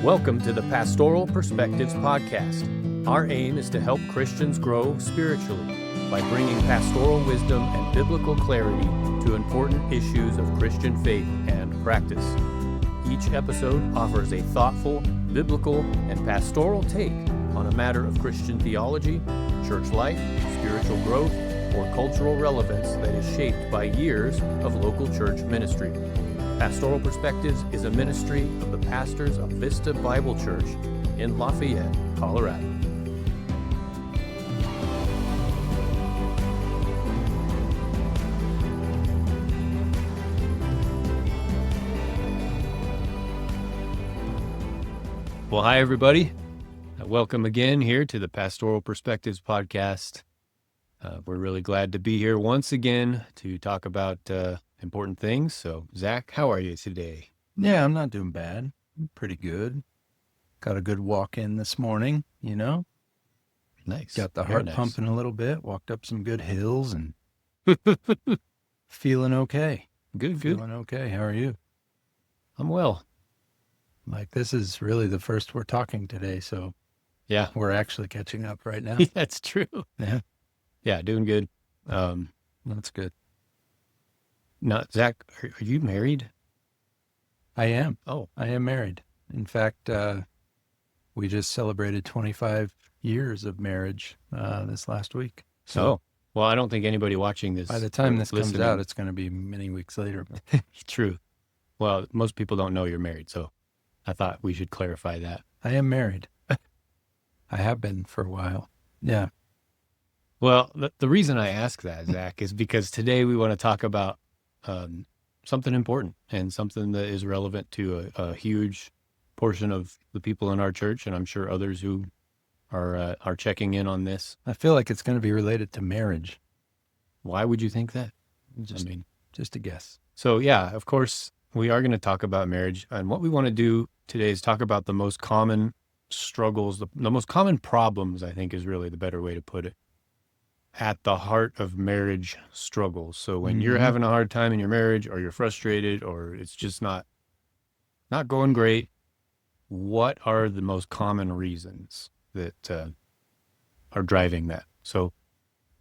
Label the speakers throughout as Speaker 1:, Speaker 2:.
Speaker 1: Welcome to the Pastoral Perspectives Podcast. Our aim is to help Christians grow spiritually by bringing pastoral wisdom and biblical clarity to important issues of Christian faith and practice. Each episode offers a thoughtful, biblical, and pastoral take on a matter of Christian theology, church life, spiritual growth, or cultural relevance that is shaped by years of local church ministry. Pastoral Perspectives is a ministry of the pastors of Vista Bible Church in Lafayette, Colorado. Well, hi, everybody. Welcome again here to the Pastoral Perspectives Podcast. We're really glad to be here once again to talk about important things. So, Zach, how are you today?
Speaker 2: Yeah, I'm not doing bad. I'm pretty good. Got a good walk in this morning, you know?
Speaker 1: Nice.
Speaker 2: Got the heart pumping a little bit, walked up some good hills and feeling okay.
Speaker 1: Good.
Speaker 2: Feeling okay. How are you?
Speaker 1: I'm well.
Speaker 2: Like, this is really the first we're talking today, so
Speaker 1: Yeah,
Speaker 2: we're actually catching up right now.
Speaker 1: that's true.
Speaker 2: Yeah,
Speaker 1: Yeah, doing good.
Speaker 2: that's good.
Speaker 1: Now, Zach, are you married?
Speaker 2: I am.
Speaker 1: Oh,
Speaker 2: I am married. In fact, we just celebrated 25 years of marriage this last week. So
Speaker 1: well, I don't think anybody watching this.
Speaker 2: by the time
Speaker 1: or
Speaker 2: this comes
Speaker 1: listening-
Speaker 2: out, it's going to be many weeks later.
Speaker 1: True. Well, most people don't know you're married, so I thought we should clarify that.
Speaker 2: I am married. I have been for a while. Yeah.
Speaker 1: Well, the reason I ask that, Zach, is because today we want to talk about something important and something that is relevant to a huge portion of the people in our church, and I'm sure others who are checking in on this.
Speaker 2: I feel like it's going to be related to marriage.
Speaker 1: Why would you think that?
Speaker 2: Just a guess.
Speaker 1: So yeah, of course, we are going to talk about marriage, and what we want to do today is talk about the most common struggles, the most common problems, I think is really the better way to put it, at the heart of marriage struggles. So when you're having a hard time in your marriage, or you're frustrated, or it's just not going great, what are the most common reasons that are driving that? So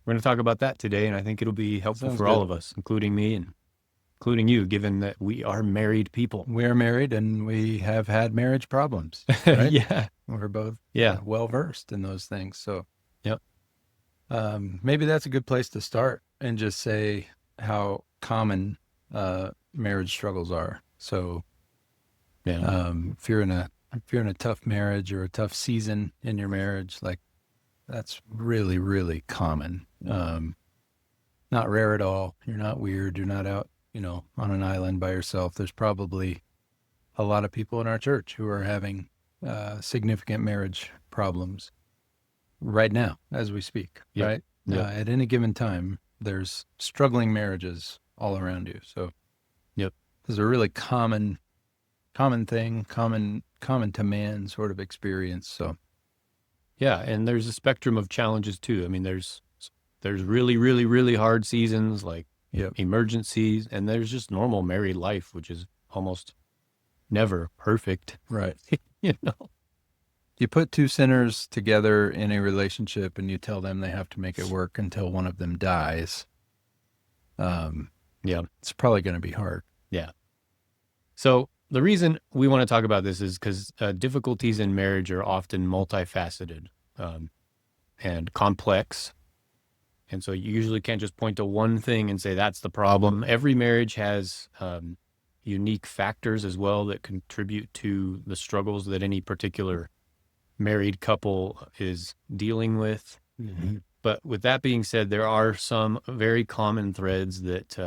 Speaker 1: we're going to talk about that today, and I think it'll be helpful
Speaker 2: Sounds
Speaker 1: for
Speaker 2: good.
Speaker 1: all of us, including me and including you, given that we are married people.
Speaker 2: We are married and we have had marriage problems. Right?
Speaker 1: Yeah.
Speaker 2: We're both
Speaker 1: Yeah.
Speaker 2: well versed in those things. So
Speaker 1: Yep.
Speaker 2: Maybe that's a good place to start and just say how common marriage struggles are. So
Speaker 1: Yeah.
Speaker 2: if you're in a tough marriage or a tough season in your marriage, like that's really, really common. Not rare at all. You're not weird. You're not out, on an island by yourself. There's probably a lot of people in our church who are having significant marriage problems right now as we speak,
Speaker 1: Yep.
Speaker 2: right?
Speaker 1: Yep.
Speaker 2: At any given time, there's struggling marriages all around you. So
Speaker 1: Yep.
Speaker 2: this is a really common thing, common to man sort of experience. So
Speaker 1: Yeah, and there's a spectrum of challenges too. I mean, there's really, really, really hard seasons, like
Speaker 2: Yep.
Speaker 1: emergencies, and there's just normal married life, which is almost never perfect.
Speaker 2: right.
Speaker 1: You know?
Speaker 2: You put two sinners together in a relationship and you tell them they have to make it work until one of them dies.
Speaker 1: Yeah.
Speaker 2: It's probably going to be hard.
Speaker 1: So the reason we want to talk about this is because difficulties in marriage are often multifaceted and complex. And so you usually can't just point to one thing and say that's the problem. Every marriage has unique factors as well that contribute to the struggles that any particular married couple is dealing with. But with that being said, there are some very common threads that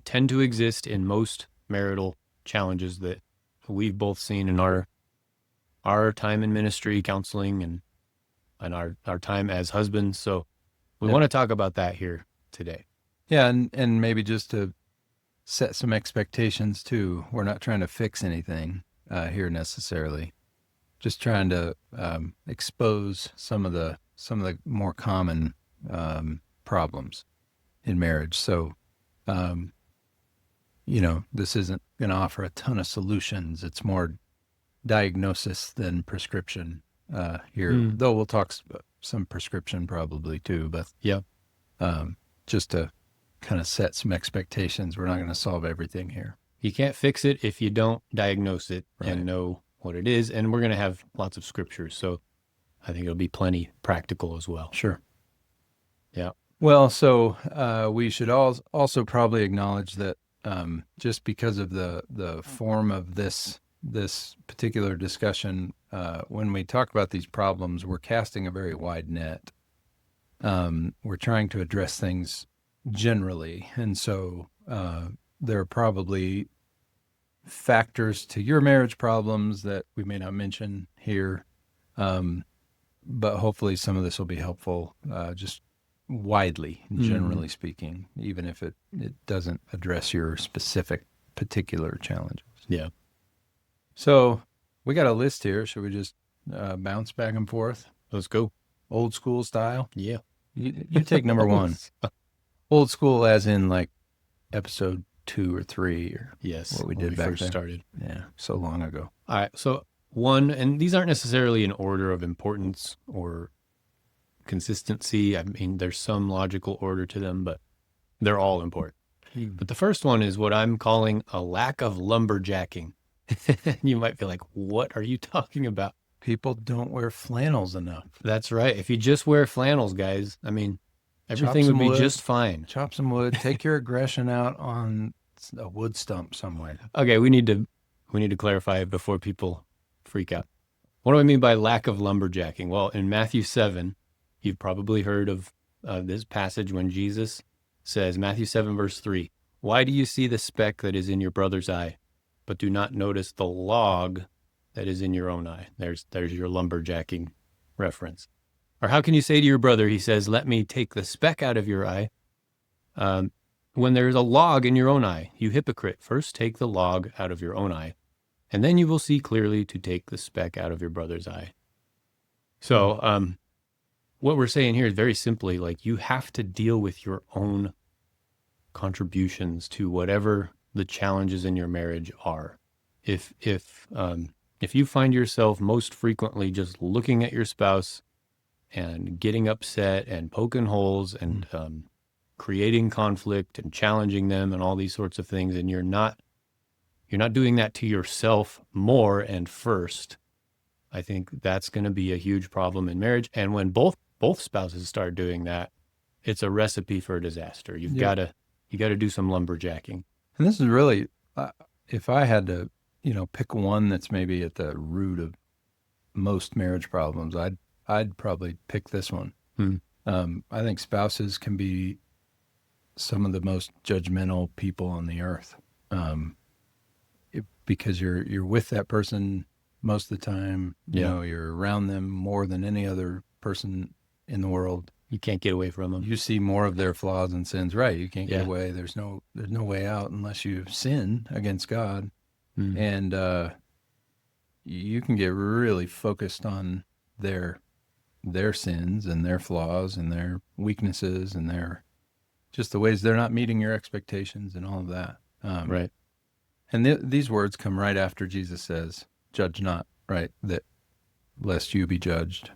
Speaker 1: tend to exist in most marital challenges that we've both seen in our time in ministry, counseling, and our time as husbands. So we
Speaker 2: Yep.
Speaker 1: want to talk about that here today.
Speaker 2: Yeah, and maybe just to set some expectations too. We're not trying to fix anything here necessarily. Just trying to expose some of the more common problems in marriage. So this isn't going to offer a ton of solutions. It's more diagnosis than prescription here,
Speaker 1: Mm.
Speaker 2: though we'll talk some prescription probably too, but
Speaker 1: Yeah.
Speaker 2: just to kind of set some expectations. We're not going to solve everything here.
Speaker 1: You can't fix it if you don't diagnose it
Speaker 2: Right.
Speaker 1: and know what it is. And we're going to have lots of scriptures. So I think it'll be plenty practical as well.
Speaker 2: Sure.
Speaker 1: Yeah.
Speaker 2: Well, so we should also probably acknowledge that just because of the form of this particular discussion, when we talk about these problems, we're casting a very wide net. We're trying to address things generally, and so there are probably factors to your marriage problems that we may not mention here, but hopefully some of this will be helpful, just widely, generally speaking, even if it doesn't address your specific particular challenges.
Speaker 1: Yeah.
Speaker 2: So we got a list here. Should we just bounce back and forth,
Speaker 1: Let's go.
Speaker 2: old school style?
Speaker 1: Yeah.
Speaker 2: You take number one. Old school, as in like episode 2 or 3, or
Speaker 1: Yes.
Speaker 2: what we
Speaker 1: when
Speaker 2: did back
Speaker 1: first
Speaker 2: there.
Speaker 1: started.
Speaker 2: Yeah, so long ago.
Speaker 1: All right. So one, and these aren't necessarily in order of importance or consistency. I mean, there's some logical order to them, but they're all important. But the first one is what I'm calling a lack of lumberjacking. You might be like, what are you talking about?
Speaker 2: People don't wear flannels enough.
Speaker 1: That's right. If you just wear flannels, guys, I mean, everything would
Speaker 2: some
Speaker 1: be
Speaker 2: wood.
Speaker 1: just fine.
Speaker 2: Chop some wood. Take your aggression out on a wood stump somewhere.
Speaker 1: Okay, we need to clarify it before people freak out. What do I mean by lack of lumberjacking? Well, in Matthew 7, you've probably heard of this passage when Jesus says, Matthew 7, verse 3, why do you see the speck that is in your brother's eye, but do not notice the log that is in your own eye? There's your lumberjacking reference. Or how can you say to your brother, he says, let me take the speck out of your eye, when there's a log in your own eye? You hypocrite, first take the log out of your own eye, and then you will see clearly to take the speck out of your brother's eye. So what we're saying here is very simply, like, you have to deal with your own contributions to whatever the challenges in your marriage are. If you find yourself most frequently just looking at your spouse and getting upset and poking holes and creating conflict and challenging them and all these sorts of things, and you're not doing that to yourself more and first, I think that's going to be a huge problem in marriage. And when both spouses start doing that, it's a recipe for a disaster. You got to do some lumberjacking.
Speaker 2: And this is really, if I had to, pick one that's maybe at the root of most marriage problems, I'd probably pick this one. I think spouses can be some of the most judgmental people on the earth, because you're with that person most of the time. You're around them more than any other person in the world.
Speaker 1: You can't get away from them.
Speaker 2: You see more of their flaws and sins, right? You can't get away. There's no way out unless you sin against God. And you can get really focused on their sins and their flaws and their weaknesses and their just the ways they're not meeting your expectations and all of that.
Speaker 1: Right.
Speaker 2: And these words come right after Jesus says, "Judge not," right? That lest you be judged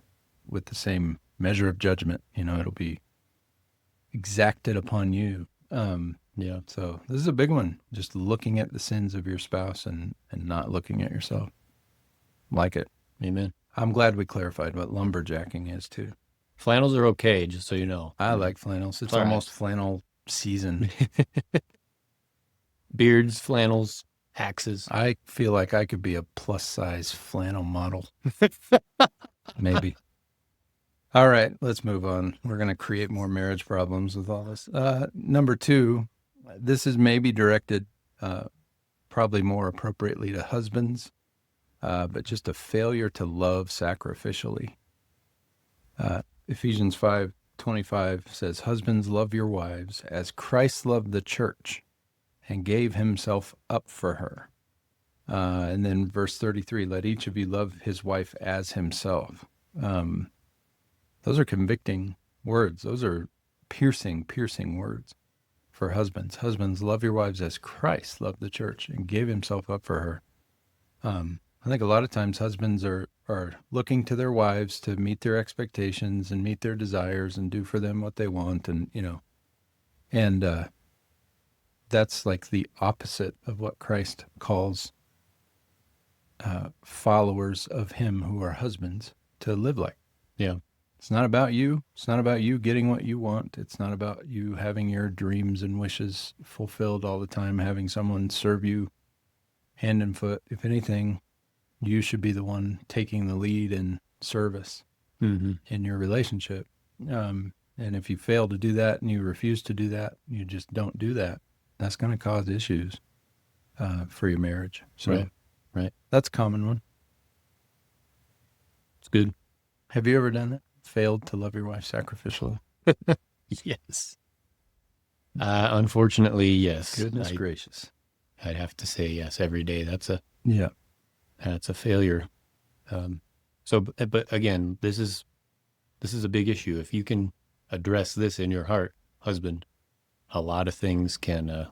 Speaker 2: with the same measure of judgment. It'll be exacted upon you. So this is a big one. Just looking at the sins of your spouse and not looking at yourself. Like it.
Speaker 1: Amen.
Speaker 2: I'm glad we clarified what lumberjacking is too.
Speaker 1: Flannels are okay, just so you know.
Speaker 2: I like flannels. It's almost flannel season.
Speaker 1: Beards, flannels, axes.
Speaker 2: I feel like I could be a plus size flannel model. Maybe. All right, let's move on. We're going to create more marriage problems with all this. Number 2, this is maybe directed probably more appropriately to husbands, but just a failure to love sacrificially. Ephesians 5:25 says, "Husbands, love your wives as Christ loved the church and gave himself up for her." And then verse 33, "Let each of you love his wife as himself." Those are convicting words. Those are piercing words for husbands. Husbands, love your wives as Christ loved the church and gave himself up for her. I think a lot of times husbands are looking to their wives to meet their expectations and meet their desires and do for them what they want, and and that's like the opposite of what Christ calls followers of Him who are husbands to live like.
Speaker 1: Yeah.
Speaker 2: It's not about you. It's not about you getting what you want. It's not about you having your dreams and wishes fulfilled all the time, having someone serve you hand and foot. If anything, you should be the one taking the lead in service
Speaker 1: Mm-hmm.
Speaker 2: in your relationship. And if you fail to do that and you refuse to do that, you just don't do that, that's going to cause issues for your marriage. So
Speaker 1: Right. Right.
Speaker 2: that's a common one.
Speaker 1: It's good.
Speaker 2: Have you ever done that? Failed to love your wife sacrificially?
Speaker 1: Yes. Unfortunately, yes.
Speaker 2: Goodness gracious.
Speaker 1: I'd have to say yes every day. That's
Speaker 2: Yeah.
Speaker 1: a failure. But again, this is a big issue. If you can address this in your heart, husband, a lot of things a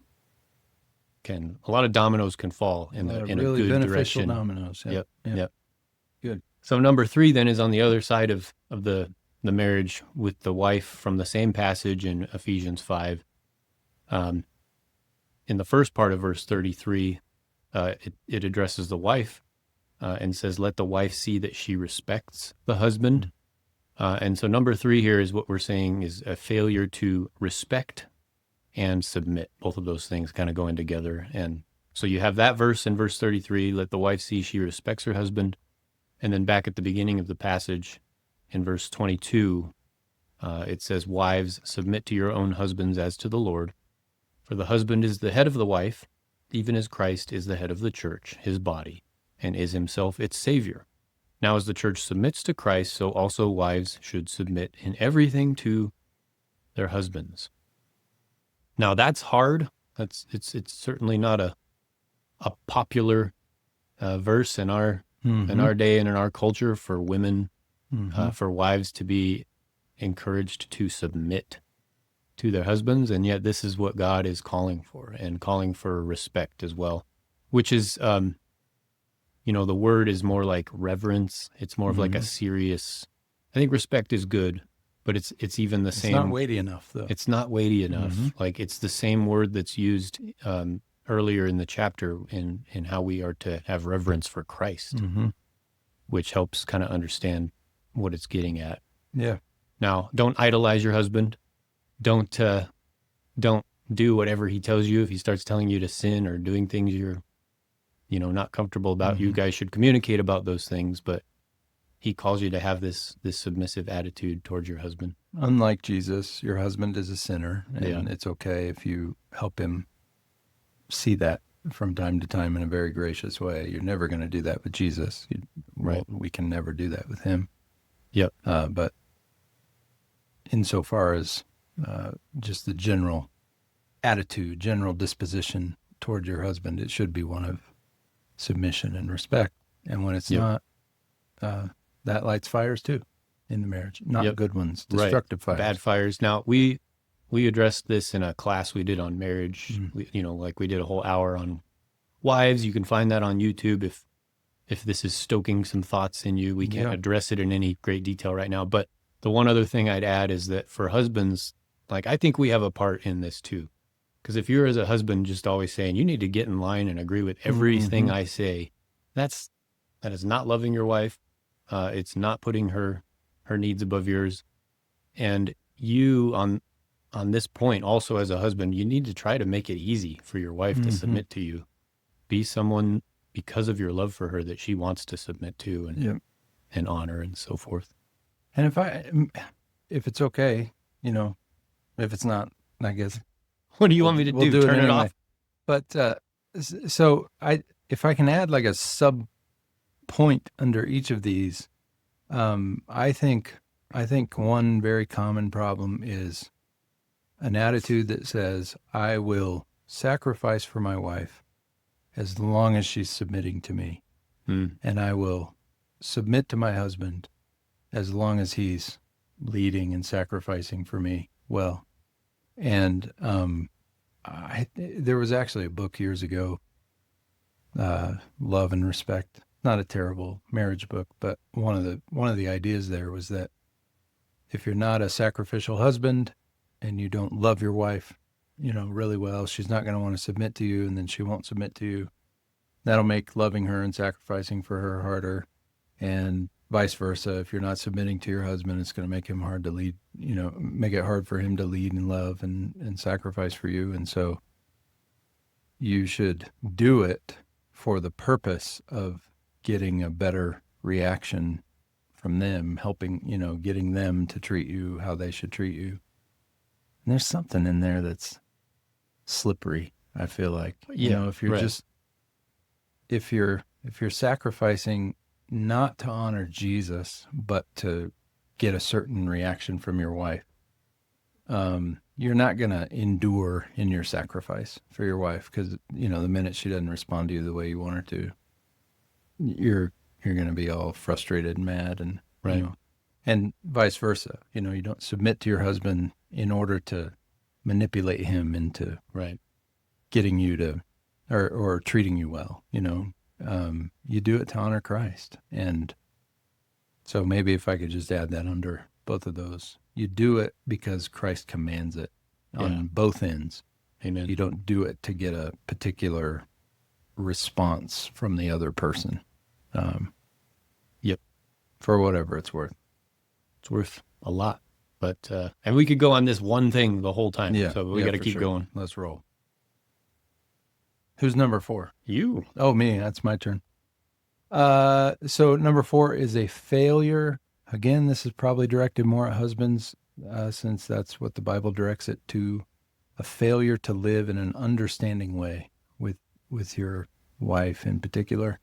Speaker 1: lot of dominoes can fall in a
Speaker 2: really
Speaker 1: good
Speaker 2: beneficial
Speaker 1: direction.
Speaker 2: dominoes. Yep.
Speaker 1: Yep.
Speaker 2: Good.
Speaker 1: So number 3 then is on the other side of the marriage with the wife from the same passage in Ephesians 5. In the first part of verse 33, it addresses the wife and says, let the wife see that she respects the husband. And so number 3 here is what we're saying is a failure to respect and submit. Both of those things kind of going together. And so you have that verse in verse 33, let the wife see she respects her husband. And then back at the beginning of the passage in verse 22, it says, wives, submit to your own husbands as to the Lord. For the husband is the head of the wife, even as Christ is the head of the church, his body, and is himself its Savior. Now, as the church submits to Christ, so also wives should submit in everything to their husbands. Now, that's hard. It's certainly not a popular verse in our day and in our culture for women, for wives to be encouraged to submit to their husbands, and yet this is what God is calling for, and calling for respect as well, which is, the word is more like reverence. It's more of like a serious. I think respect is good, but it's even the same.
Speaker 2: It's not weighty enough, though.
Speaker 1: It's not weighty enough. Like it's the same word that's used earlier in the chapter in how we are to have reverence for Christ, which helps kind of understand what it's getting at.
Speaker 2: Yeah.
Speaker 1: Now, don't idolize your husband. Don't do whatever he tells you. If he starts telling you to sin or doing things you're, not comfortable about, you guys should communicate about those things. But he calls you to have this submissive attitude towards your husband.
Speaker 2: Unlike Jesus, your husband is a sinner, and it's okay if you help him see that from time to time in a very gracious way. You're never going to do that with Jesus.
Speaker 1: Right.
Speaker 2: We can never do that with him.
Speaker 1: Yep.
Speaker 2: But insofar as just the general attitude, general disposition toward your husband, it should be one of submission and respect. And when it's not, that lights fires too in the marriage. Not good ones, destructive fires.
Speaker 1: Bad fires. Now, we addressed this in a class we did on marriage. We did a whole hour on wives. You can find that on YouTube if this is stoking some thoughts in you. We can't address it in any great detail right now. But the one other thing I'd add is that for husbands, I think we have a part in this too. Because if you're as a husband just always saying, you need to get in line and agree with everything I say, that is not loving your wife. It's not putting her needs above yours. And you, on this point, also as a husband, you need to try to make it easy for your wife to submit to you. Be someone, because of your love for her, that she wants to submit to and honor and so forth.
Speaker 2: And if it's okay, if it's not, I guess.
Speaker 1: What do you want me to do? Turn it off?
Speaker 2: But so if I can add like a sub point under each of these, I think one very common problem is an attitude that says, I will sacrifice for my wife as long as she's submitting to me. And I will submit to my husband as long as he's leading and sacrificing for me well. And there was actually a book years ago, Love and Respect, not a terrible marriage book, but one of the ideas there was that if you're not a sacrificial husband and you don't love your wife, really well, she's not going to want to submit to you, and then she won't submit to you. That'll make loving her and sacrificing for her harder, and vice versa. If you're not submitting to your husband, it's going to make him hard to lead, make it hard for him to lead and love and sacrifice for you. And so you should do it for the purpose of getting a better reaction from them, helping, getting them to treat you how they should treat you. And there's something in there that's slippery, I feel like.
Speaker 1: Yeah,
Speaker 2: If you're
Speaker 1: right.
Speaker 2: just if you're sacrificing not to honor Jesus, but to get a certain reaction from your wife, you're not going to endure in your sacrifice for your wife, because the minute she doesn't respond to you the way you want her to, you're going to be all frustrated and mad, and
Speaker 1: Right.
Speaker 2: and vice versa. You don't submit to your husband in order to manipulate him into
Speaker 1: Right.
Speaker 2: getting you to or treating you well. You do it to honor Christ. And so maybe if I could just add that under both of those, you do it because Christ commands it
Speaker 1: Yeah.
Speaker 2: on both ends.
Speaker 1: Amen.
Speaker 2: You don't do it to get a particular response from the other person,
Speaker 1: Yep.
Speaker 2: for whatever it's worth.
Speaker 1: It's worth a lot. But and we could go on this one thing the whole time.
Speaker 2: Yeah.
Speaker 1: So we
Speaker 2: yeah,
Speaker 1: got to
Speaker 2: for
Speaker 1: keep
Speaker 2: sure.
Speaker 1: going.
Speaker 2: Let's roll. Who's number 4?
Speaker 1: You.
Speaker 2: Oh, me. That's my turn. So number 4 is a failure. Again, this is probably directed more at husbands, since that's what the Bible directs it to. A failure to live in an understanding way with your wife in particular.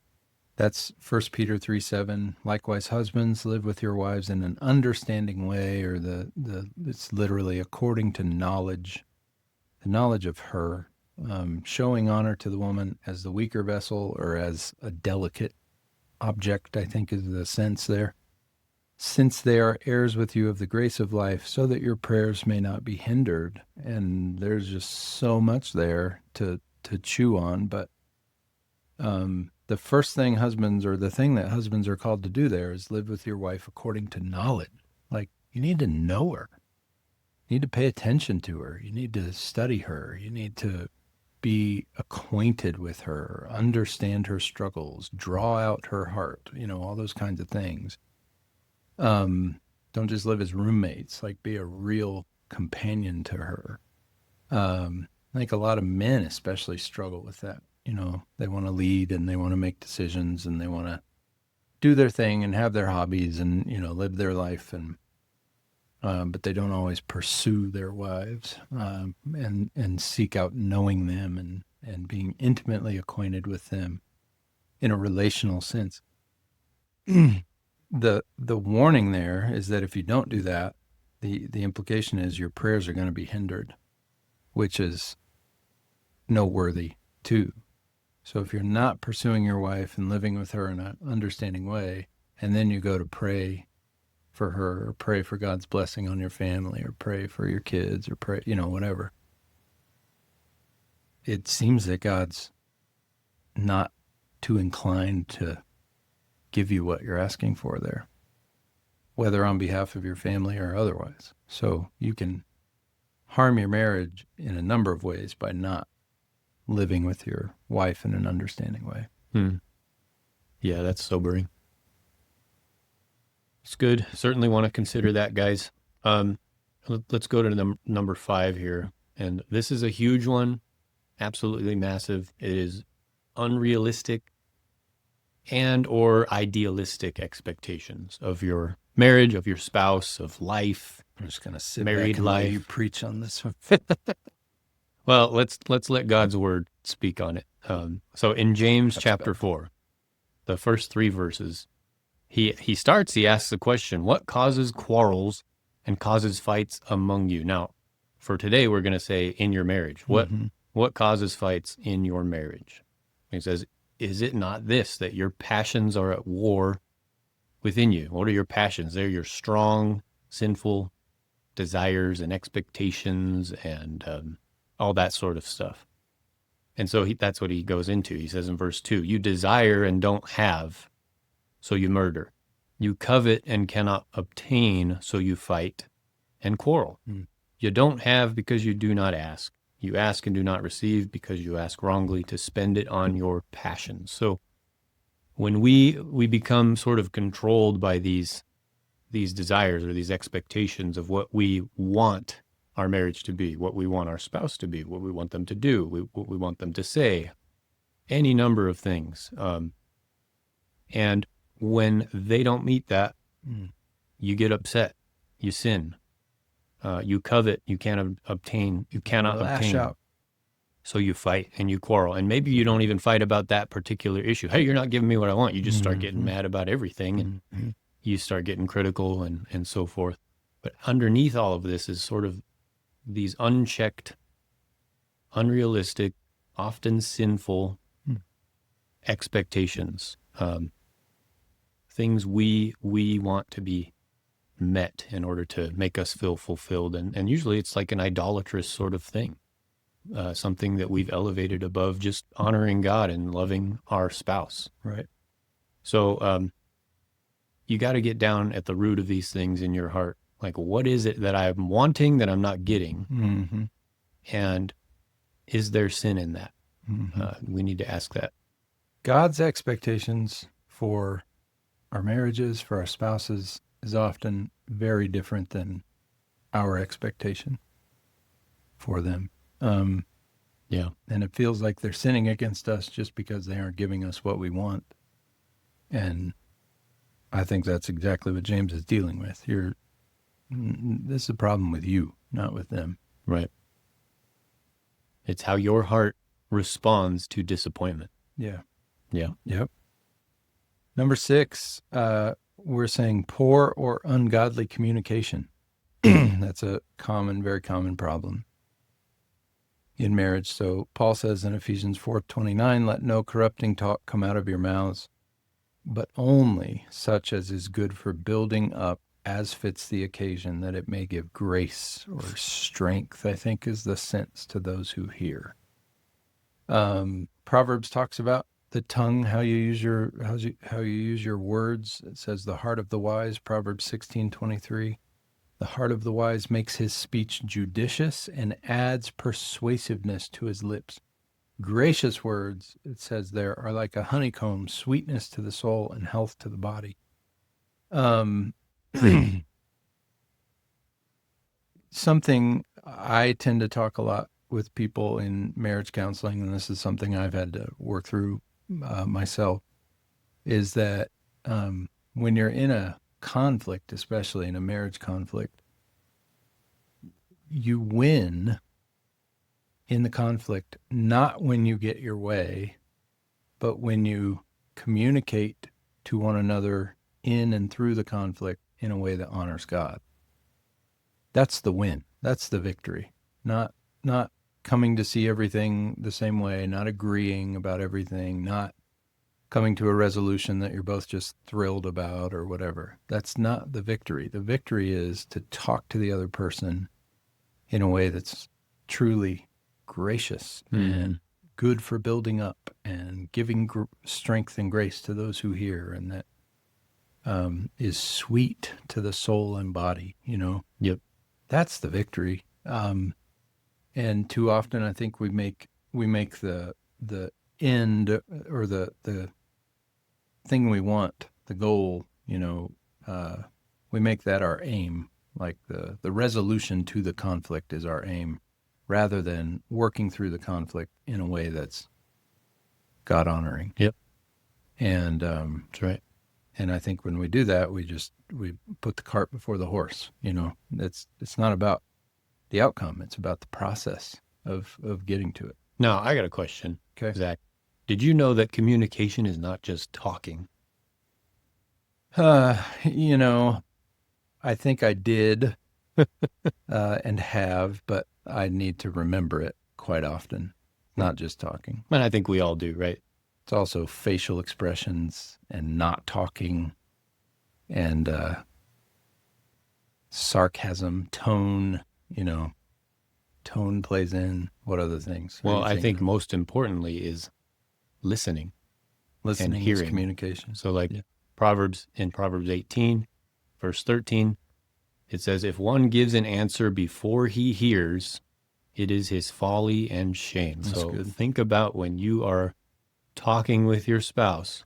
Speaker 2: That's 1 Peter 3:7. Likewise, husbands, live with your wives in an understanding way, or it's literally according to knowledge, the knowledge of her, showing honor to the woman as the weaker vessel or as a delicate object, I think is the sense there. Since they are heirs with you of the grace of life, so that your prayers may not be hindered. And there's just so much there to chew on. But the first thing husbands, or the thing that husbands are called to do there, is live with your wife according to knowledge. Like, you need to know her. You need to pay attention to her. You need to study her. You need to be acquainted with her, understand her struggles, draw out her heart, all those kinds of things. Don't just live as roommates, like be a real companion to her. I think a lot of men especially struggle with that. They want to lead and they want to make decisions and they want to do their thing and have their hobbies and, live their life. And, but they don't always pursue their wives, and seek out knowing them and being intimately acquainted with them in a relational sense. The warning there is that if you don't do that, the implication is your prayers are going to be hindered, which is noteworthy too. So if you're not pursuing your wife and living with her in an understanding way, and then you go to pray for her, or pray for God's blessing on your family, or pray for your kids, or pray, whatever, it seems that God's not too inclined to give you what you're asking for there, whether on behalf of your family or otherwise. So you can harm your marriage in a number of ways by not living with your wife in an understanding way.
Speaker 1: Yeah, that's sobering. It's good. Certainly want to consider that, guys. Let's go to number 5 here. And this is a huge one. Absolutely massive. It is unrealistic and or idealistic expectations of your marriage, of your spouse, of life.
Speaker 2: I'm just going to sit
Speaker 1: Married
Speaker 2: back and let
Speaker 1: life.
Speaker 2: you preach on this one.
Speaker 1: Well, let's let God's word speak on it. So in James
Speaker 2: That's
Speaker 1: chapter
Speaker 2: better.
Speaker 1: 4, the first 3 verses, he asks the question, what causes quarrels and causes fights among you? Now, for today, we're going to say in your marriage. What causes fights in your marriage? He says, is it not this, that your passions are at war within you? What are your passions? They're your strong, sinful desires and expectations and all that sort of stuff. And so that's what he goes into. He says in verse 2, you desire and don't have, so you murder. You covet and cannot obtain, so you fight and quarrel.
Speaker 2: Mm.
Speaker 1: You don't have because you do not ask. You ask and do not receive because you ask wrongly to spend it on your passions. So when we become sort of controlled by these desires or these expectations of what we want our marriage to be, what we want our spouse to be, what we want them to do, what we want them to say, any number of things. And when they don't meet that,
Speaker 2: Mm.
Speaker 1: you get upset, you sin, you covet, you can't obtain, you cannot
Speaker 2: Lash
Speaker 1: obtain.
Speaker 2: out.
Speaker 1: So you fight and you quarrel. And maybe you don't even fight about that particular issue. Hey, you're not giving me what I want. You just start getting mad about everything, and you start getting critical and so forth. But underneath all of this is sort of these unchecked, unrealistic, often sinful expectations, things we want to be met in order to make us feel fulfilled. And usually it's like an idolatrous sort of thing, something that we've elevated above just honoring God and loving our spouse.
Speaker 2: Right.
Speaker 1: So you got to get down at the root of these things in your heart. Like, what is it that I'm wanting that I'm not getting?
Speaker 2: Mm-hmm.
Speaker 1: And is there sin in that?
Speaker 2: Mm-hmm.
Speaker 1: We need to ask that.
Speaker 2: God's expectations for our marriages, for our spouses, is often very different than our expectation for them.
Speaker 1: Yeah.
Speaker 2: And it feels like they're sinning against us just because they aren't giving us what we want. And I think that's exactly what James is dealing with. This is a problem with you, not with them.
Speaker 1: Right. It's how your heart responds to disappointment.
Speaker 2: Yeah.
Speaker 1: Yeah.
Speaker 2: Yep. Number 6, we're saying poor or ungodly communication. That's a very common problem in marriage. So Paul says in Ephesians 4:29, let no corrupting talk come out of your mouths, but only such as is good for building up as fits the occasion, that it may give grace or strength, I think is the sense to those who hear. Proverbs talks about the tongue, how you use your words. It says the heart of the wise, Proverbs 16:23. The heart of the wise makes his speech judicious and adds persuasiveness to his lips. Gracious words, it says there, are like a honeycomb, sweetness to the soul and health to the body. Something I tend to talk a lot with people in marriage counseling, and this is something I've had to work through myself, is that when you're in a conflict, especially in a marriage conflict, you win in the conflict not when you get your way, but when you communicate to one another in and through the conflict in a way that honors God. That's the win. That's the victory. Not coming to see everything the same way, not agreeing about everything, not coming to a resolution that you're both just thrilled about or whatever. That's not the victory. The victory is to talk to the other person in a way that's truly gracious and good for building up and giving strength and grace to those who hear, and that is sweet to the soul and body,
Speaker 1: Yep.
Speaker 2: That's the victory. And too often I think we make the end, or the thing we want, the goal, we make that our aim. Like the resolution to the conflict is our aim, rather than working through the conflict in a way that's God honoring.
Speaker 1: Yep.
Speaker 2: And
Speaker 1: That's right.
Speaker 2: And I think when we do that, we put the cart before the horse. It's not about the outcome; it's about the process of getting to it.
Speaker 1: Now, I got a question,
Speaker 2: Okay.
Speaker 1: Zach. Did you know that communication is not just talking?
Speaker 2: I think I did and have, but I need to remember it quite often, not just talking.
Speaker 1: And I think we all do, right?
Speaker 2: It's also facial expressions and not talking and sarcasm, tone, tone plays in. What other things?
Speaker 1: Well, I think most importantly is listening
Speaker 2: listening
Speaker 1: and
Speaker 2: is
Speaker 1: hearing.
Speaker 2: communication.
Speaker 1: So like Proverbs 18, verse 13, it says, if one gives an answer before he hears, it is his folly and shame.
Speaker 2: That's
Speaker 1: So
Speaker 2: good.
Speaker 1: think about when you are talking with your spouse,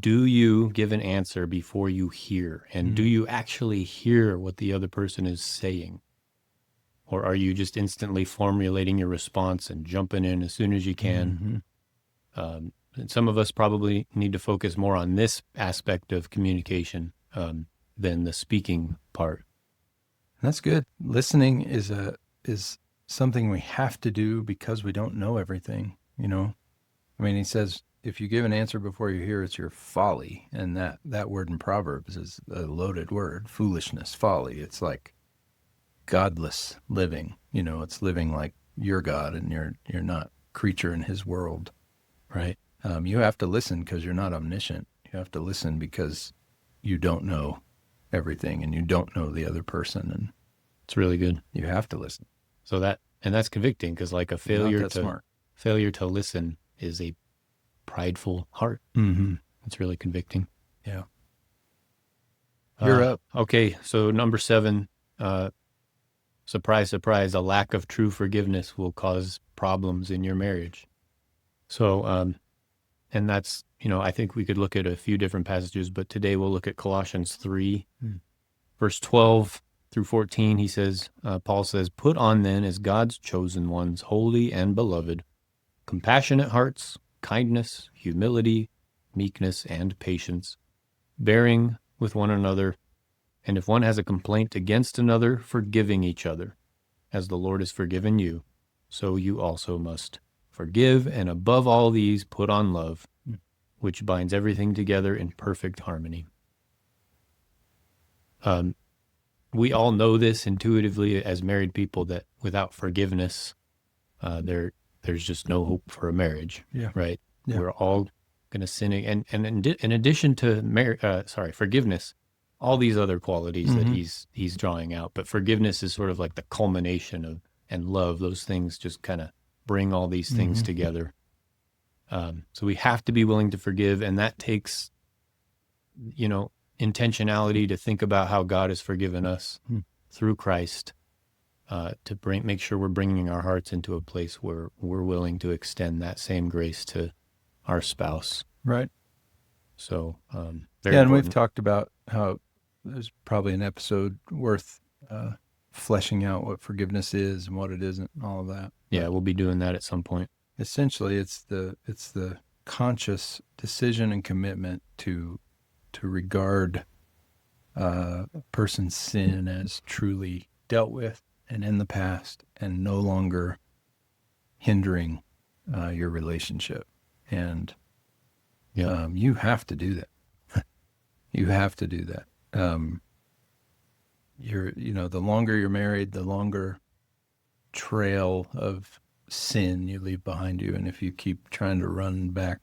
Speaker 1: do you give an answer before you hear? And do you actually hear what the other person is saying? Or are you just instantly formulating your response and jumping in as soon as you can? And some of us probably need to focus more on this aspect of communication than the speaking part.
Speaker 2: That's good. Listening is something we have to do because we don't know everything, you know. I mean, he says if you give an answer before you hear, it's your folly, and that word in Proverbs is a loaded word, foolishness, folly. It's like godless living, you know, it's living like you're God and you're not creature in his world.
Speaker 1: Right.
Speaker 2: You have to listen because you're not omniscient. You have to listen because you don't know everything and you don't know the other person, and
Speaker 1: It's really good.
Speaker 2: you have to listen.
Speaker 1: So that's convicting because like a
Speaker 2: You're not
Speaker 1: failure
Speaker 2: that smart.
Speaker 1: to listen is a prideful heart. It's really convicting.
Speaker 2: Yeah. You're up.
Speaker 1: Okay, so number 7, surprise, surprise, a lack of true forgiveness will cause problems in your marriage. So, and that's, I think we could look at a few different passages, but today we'll look at Colossians 3, verse 12 through 14. He says, Paul says, put on then as God's chosen ones, holy and beloved, compassionate hearts, kindness, humility, meekness, and patience, bearing with one another, and if one has a complaint against another, forgiving each other. As the Lord has forgiven you, so you also must forgive. And above all these, put on love, which binds everything together in perfect harmony. We all know this intuitively as married people, that without forgiveness, there's just no hope for a marriage.
Speaker 2: Yeah.
Speaker 1: Right.
Speaker 2: Yeah.
Speaker 1: We're all going to sin, and in addition to forgiveness, all these other qualities that he's drawing out, but forgiveness is sort of like the culmination of, and love, those things just kind of bring all these things together. So we have to be willing to forgive, and that takes, intentionality to think about how God has forgiven us through Christ, to make sure we're bringing our hearts into a place where we're willing to extend that same grace to our spouse.
Speaker 2: Right.
Speaker 1: So, very
Speaker 2: and
Speaker 1: important.
Speaker 2: we've talked about how there's probably an episode worth fleshing out what forgiveness is and what it isn't and all of that.
Speaker 1: Yeah, we'll be doing that at some point.
Speaker 2: Essentially, it's the conscious decision and commitment to regard a person's sin as truly dealt with and in the past, and no longer hindering your relationship. And you have to do that. You have to do that. The longer you're married, the longer trail of sin you leave behind you. And if you keep trying to run back,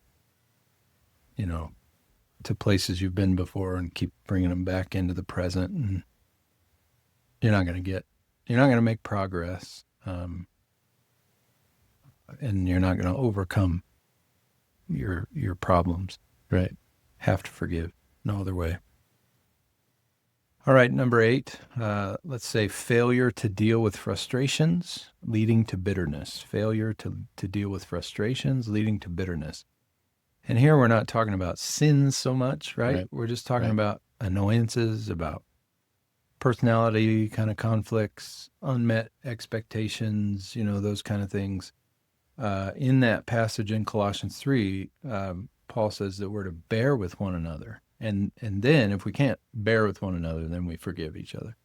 Speaker 2: to places you've been before and keep bringing them back into the present, and you're not going to make progress. And you're not going to overcome your problems.
Speaker 1: Right.
Speaker 2: Have to forgive. No other way. All right, number 8, let's say failure to deal with frustrations leading to bitterness. Failure to deal with frustrations leading to bitterness. And here we're not talking about sins so much, right? We're just talking about annoyances, about personality kind of conflicts, unmet expectations, those kind of things. In that passage in Colossians 3, Paul says that we're to bear with one another. And then if we can't bear with one another, then we forgive each other.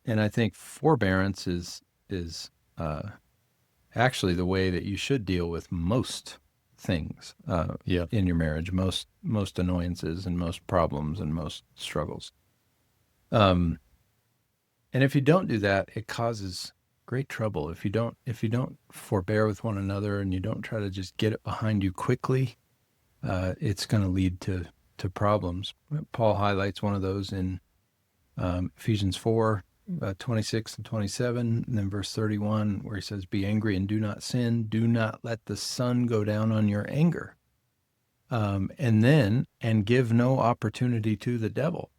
Speaker 2: And I think forbearance is actually the way that you should deal with most things in your marriage, most annoyances and most problems and most struggles. And if you don't do that, it causes great trouble. If you don't forbear with one another and you don't try to just get it behind you quickly, it's going to lead to problems. Paul highlights one of those in Ephesians 4, 26 and 27, and then verse 31, where he says, be angry and do not sin. Do not let the sun go down on your anger. and give no opportunity to the devil.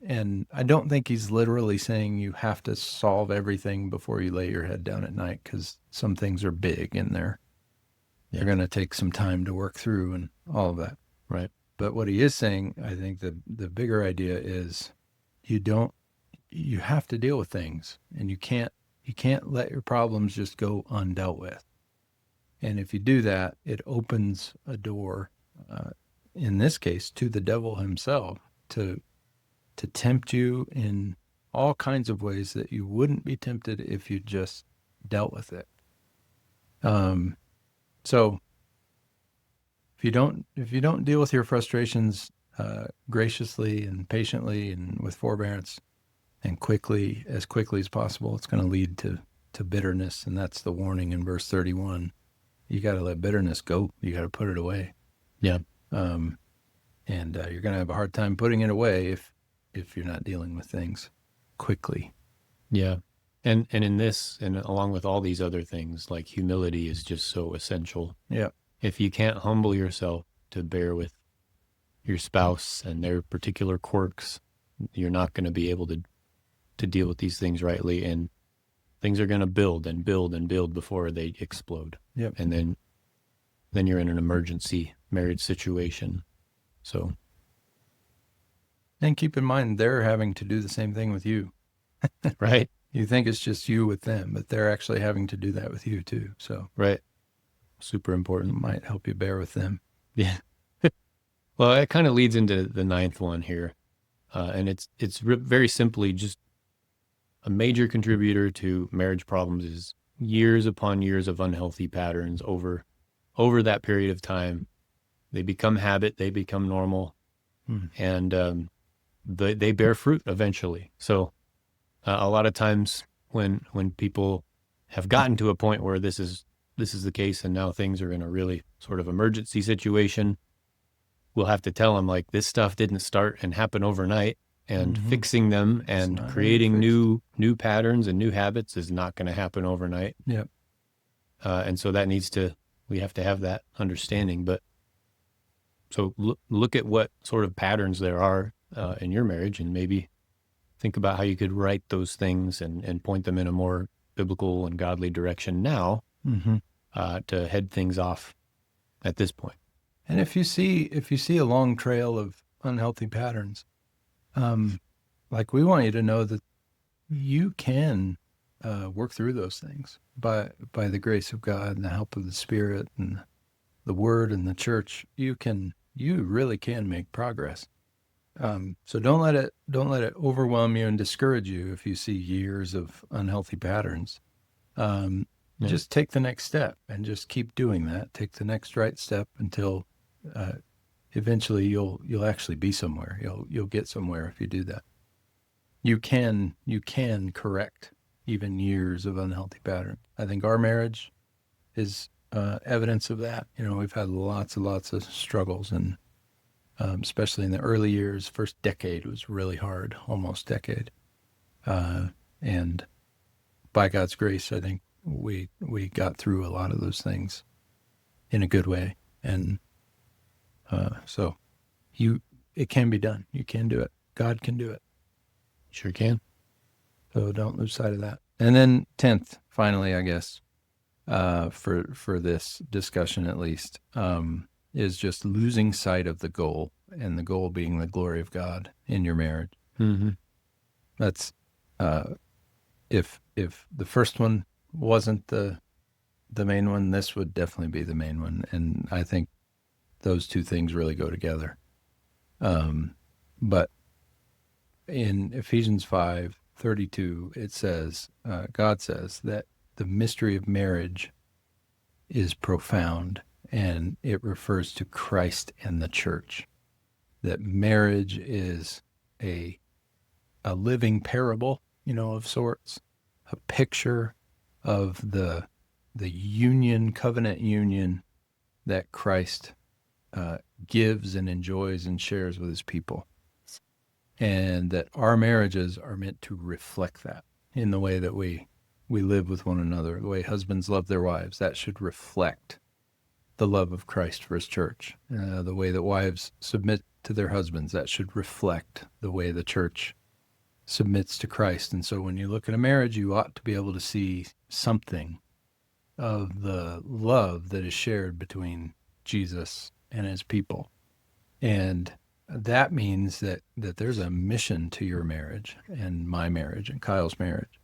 Speaker 2: And I don't think he's literally saying you have to solve everything before you lay your head down at night, because some things are big and they're
Speaker 1: Yeah.
Speaker 2: going to take some time to work through and all of that.
Speaker 1: Right.
Speaker 2: But what he is saying, I think the bigger idea is you don't you have to deal with things, and you can't let your problems just go undealt with. And if you do that, it opens a door, uh, in this case, to the devil himself to tempt you in all kinds of ways that you wouldn't be tempted if you just dealt with it. Um, so if you don't deal with your frustrations graciously and patiently and with forbearance and as quickly as possible, it's going to lead to bitterness, and that's the warning in verse 31. You got to let bitterness go. You got to put it away.
Speaker 1: Yeah.
Speaker 2: Um, and you're going to have a hard time putting it away if you're not dealing with things quickly.
Speaker 1: Yeah. And in this, and along with all these other things, like humility is just so essential.
Speaker 2: Yeah.
Speaker 1: If you can't humble yourself to bear with your spouse and their particular quirks, you're not going to be able to deal with these things rightly, and things are going to build and build and build before they explode.
Speaker 2: Yep.
Speaker 1: And then you're in an emergency marriage situation. So,
Speaker 2: And keep in mind, they're having to do the same thing with you.
Speaker 1: right,
Speaker 2: You think it's just you with them, but they're actually having to do that with you too. So
Speaker 1: right. Super
Speaker 2: it
Speaker 1: important.
Speaker 2: might help you bear with them.
Speaker 1: Yeah. Well, it kind of leads into the ninth one here. And it's very simply just a major contributor to marriage problems is years upon years of unhealthy patterns over that period of time. They become habit, they become normal,
Speaker 2: Hmm.
Speaker 1: and they bear fruit eventually. So a lot of times when people have gotten to a point where this is the case, and now things are in a really sort of emergency situation, we'll have to tell them, like, this stuff didn't start and happen overnight, and
Speaker 2: Mm-hmm.
Speaker 1: fixing them
Speaker 2: It's
Speaker 1: and
Speaker 2: not going to get
Speaker 1: creating
Speaker 2: fixed.
Speaker 1: new patterns and new habits is not going to happen overnight.
Speaker 2: Yep.
Speaker 1: And so we have to have that understanding. But so look at what sort of patterns there are in your marriage, and maybe think about how you could right those things and point them in a more biblical and godly direction now,
Speaker 2: Mm-hmm.
Speaker 1: to head things off at this point.
Speaker 2: And if you see a long trail of unhealthy patterns, um, like, we want you to know that you can work through those things by the grace of God and the help of the Spirit and the Word and the church. You really can make progress. So don't let it overwhelm you and discourage you if you see years of unhealthy patterns. Um,
Speaker 1: Yeah.
Speaker 2: just take the next step and just keep doing that. Take the next right step until uh, eventually you'll actually be somewhere. You'll get somewhere if you do that. You can correct even years of unhealthy pattern. I think our marriage is evidence of that. We've had lots and lots of struggles, and especially in the early years. First decade was really hard, almost decade. And by God's grace, I think we got through a lot of those things in a good way. And so it can be done. You can do it. God can do it.
Speaker 1: Sure can.
Speaker 2: So don't lose sight of that. And then 10th, finally, I guess, for this discussion at least, is just losing sight of the goal, and the goal being the glory of God in your marriage.
Speaker 1: Mm-hmm.
Speaker 2: That's if the first one wasn't the main one, this would definitely be the main one. And I think those two things really go together. But in Ephesians 5:32, it says, God says that the mystery of marriage is profound, and it refers to Christ and the church. That marriage is a living parable, of sorts, a picture of the union, covenant union that Christ gives and enjoys and shares with his people. And that our marriages are meant to reflect that in the way that we live with one another, the way husbands love their wives. That should reflect the love of Christ for his church. The way that wives submit to their husbands, that should reflect the way the church submits to Christ. And so when you look at a marriage, you ought to be able to see something of the love that is shared between Jesus and his people. And that means that there's a mission to your marriage and my marriage and Kyle's marriage.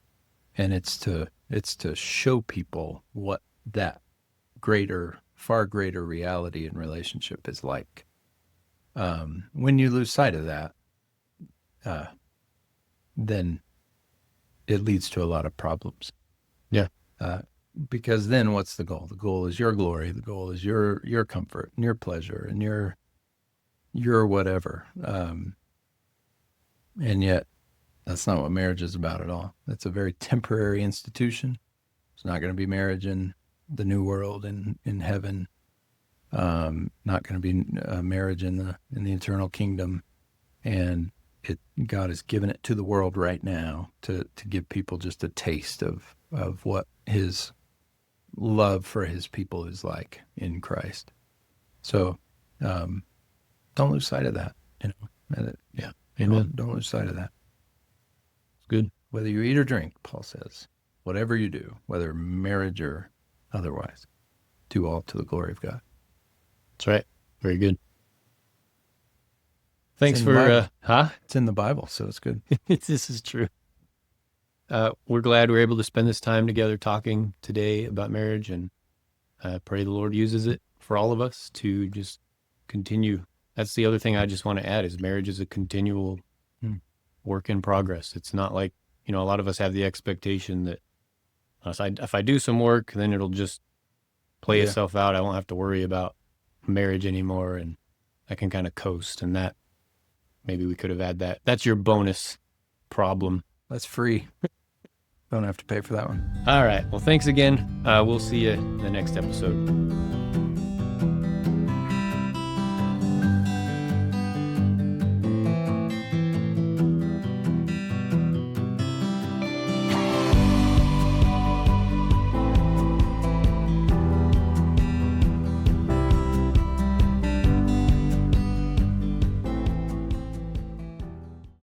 Speaker 2: And it's to show people what that far greater reality in relationship is like. When you lose sight of that, then it leads to a lot of problems.
Speaker 1: Yeah.
Speaker 2: Because then what's the goal? The goal is your glory. The goal is your comfort and your pleasure and your whatever. And yet that's not what marriage is about at all. It's a very temporary institution. It's not going to be marriage in the new world in heaven. Not going to be marriage in the eternal kingdom. And God has given it to the world right now to give people just a taste of what his love for his people is like in Christ. So don't lose sight of that.
Speaker 1: Yeah. Amen.
Speaker 2: Don't lose sight of that.
Speaker 1: It's good.
Speaker 2: Whether you eat or drink, Paul says, whatever you do, whether marriage or otherwise, do all to the glory of God.
Speaker 1: That's right. Very good. Thanks for,
Speaker 2: It's in the Bible, so it's good.
Speaker 1: This is true. We're glad we're able to spend this time together talking today about marriage, and pray the Lord uses it for all of us to just continue. That's the other thing I just want to add is marriage is a continual work in progress. It's not like, a lot of us have the expectation that if I do some work, then it'll just play itself out. I won't have to worry about marriage anymore, and I can kind of coast. And that maybe we could have had that. That's your bonus problem.
Speaker 2: That's free. Don't have to pay for that one.
Speaker 1: All right. Well, thanks again. We'll see you in the next episode.